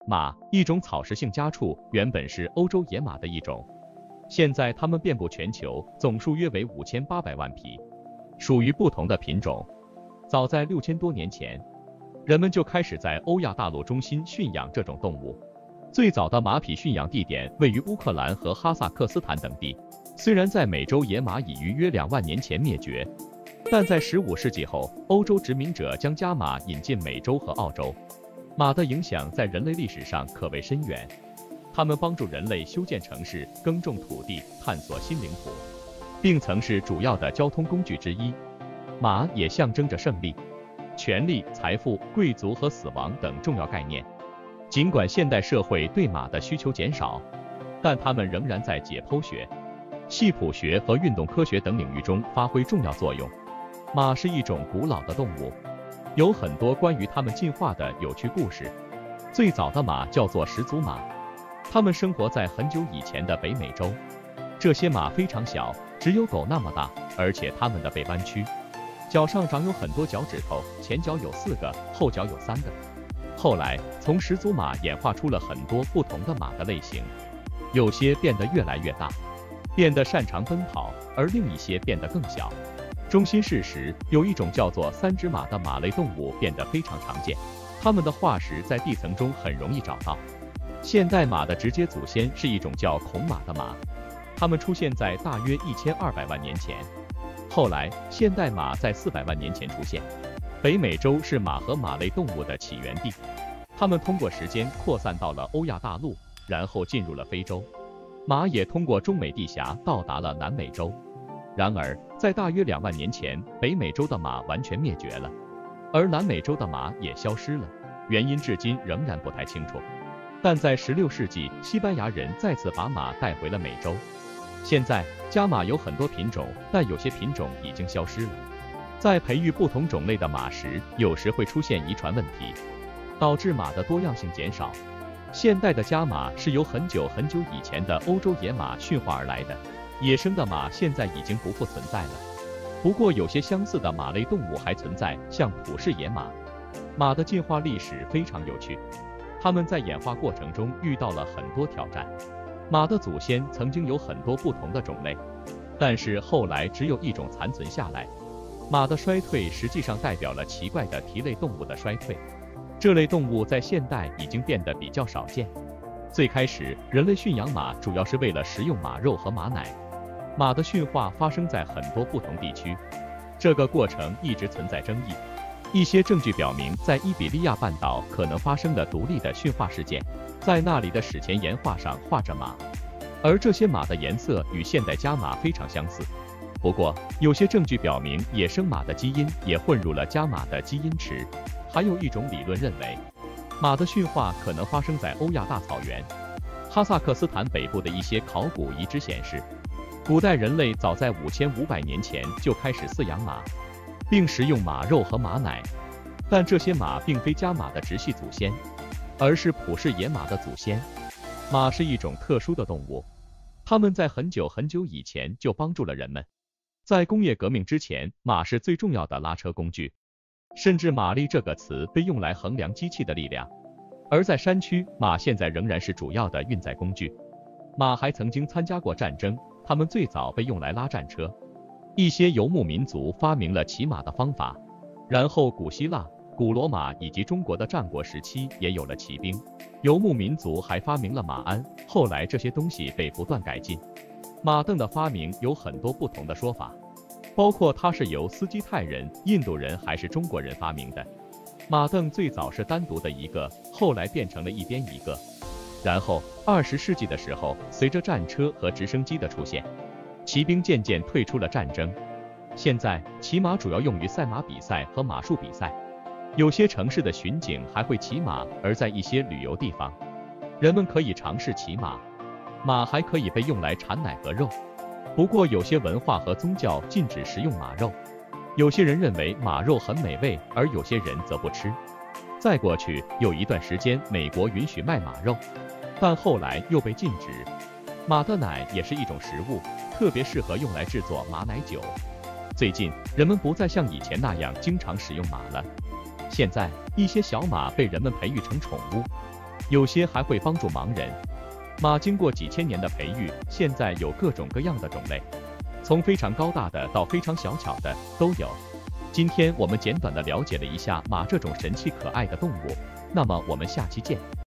马，一种草食性家畜，原本是欧洲野马的一种，现在它们遍布全球，总数约为5800万匹，属于不同的品种。早在6000多年前，人们就开始在欧亚大陆中心驯养这种动物。最早的马匹驯养地点位于乌克兰和哈萨克斯坦等地。虽然在美洲野马已于约2万年前灭绝，但在15世纪后，欧洲殖民者将家马引进美洲和澳洲。马的影响在人类历史上可谓深远，它们帮助人类修建城市、耕种土地、探索新领土，并曾是主要的交通工具之一。马也象征着胜利、权力、财富、贵族和死亡等重要概念。尽管现代社会对马的需求减少，但它们仍然在解剖学、系谱学和运动科学等领域中发挥重要作用。马是一种古老的动物，有很多关于它们进化的有趣故事。最早的马叫做始祖马，它们生活在很久以前的北美洲。这些马非常小，只有狗那么大，而且它们的背弯曲，脚上长有很多脚趾头，前脚有4个，后脚有3个。后来，从始祖马演化出了很多不同的马的类型，有些变得越来越大，变得擅长奔跑，而另一些变得更小。中新世时，有一种叫做3只马的马类动物变得非常常见，它们的化石在地层中很容易找到。现代马的直接祖先是一种叫孔马的马，它们出现在大约1200万年前。后来，现代马在400万年前出现。北美洲是马和马类动物的起源地，它们通过时间扩散到了欧亚大陆，然后进入了非洲。马也通过中美地峡到达了南美洲。然而，在大约2万年前，北美洲的马完全灭绝了，而南美洲的马也消失了，原因至今仍然不太清楚。但在16世纪，西班牙人再次把马带回了美洲。现在，家马有很多品种，但有些品种已经消失了。在培育不同种类的马时，有时会出现遗传问题，导致马的多样性减少。现代的家马是由很久很久以前的欧洲野马驯化而来的，野生的马现在已经不复存在了。不过有些相似的马类动物还存在，像普氏野马。马的进化历史非常有趣，它们在演化过程中遇到了很多挑战。马的祖先曾经有很多不同的种类，但是后来只有一种残存下来。马的衰退实际上代表了奇怪的蹄类动物的衰退，这类动物在现代已经变得比较少见。最开始，人类驯养马主要是为了食用马肉和马奶。马的驯化发生在很多不同地区，这个过程一直存在争议。一些证据表明，在伊比利亚半岛可能发生了独立的驯化事件，在那里的史前岩画上画着马，而这些马的颜色与现代家马非常相似。不过，有些证据表明，野生马的基因也混入了家马的基因池。还有一种理论认为，马的驯化可能发生在欧亚大草原。哈萨克斯坦北部的一些考古遗址显示，古代人类早在5500年前就开始饲养马，并食用马肉和马奶。但这些马并非家马的直系祖先，而是普氏野马的祖先。马是一种特殊的动物，它们在很久很久以前就帮助了人们。在工业革命之前，马是最重要的拉车工具，甚至马力这个词被用来衡量机器的力量。而在山区，马现在仍然是主要的运载工具。马还曾经参加过战争，它们最早被用来拉战车。一些游牧民族发明了骑马的方法，然后古希腊、古罗马以及中国的战国时期也有了骑兵。游牧民族还发明了马鞍，后来这些东西被不断改进。马镫的发明有很多不同的说法，包括它是由斯基泰人、印度人还是中国人发明的。马镫最早是单独的一个，后来变成了一边一个。然后20世纪的时候，随着战车和直升机的出现，骑兵渐渐退出了战争。现在骑马主要用于赛马比赛和马术比赛，有些城市的巡警还会骑马，而在一些旅游地方，人们可以尝试骑马。马还可以被用来产奶和肉，不过有些文化和宗教禁止食用马肉。有些人认为马肉很美味，而有些人则不吃。再过去有一段时间，美国允许卖马肉，但后来又被禁止。马的奶也是一种食物，特别适合用来制作马奶酒。最近，人们不再像以前那样经常使用马了。现在，一些小马被人们培育成宠物，有些还会帮助盲人。马经过几千年的培育，现在有各种各样的种类，从非常高大的到非常小巧的都有。今天我们简短的了解了一下马这种神奇可爱的动物，那么我们下期见。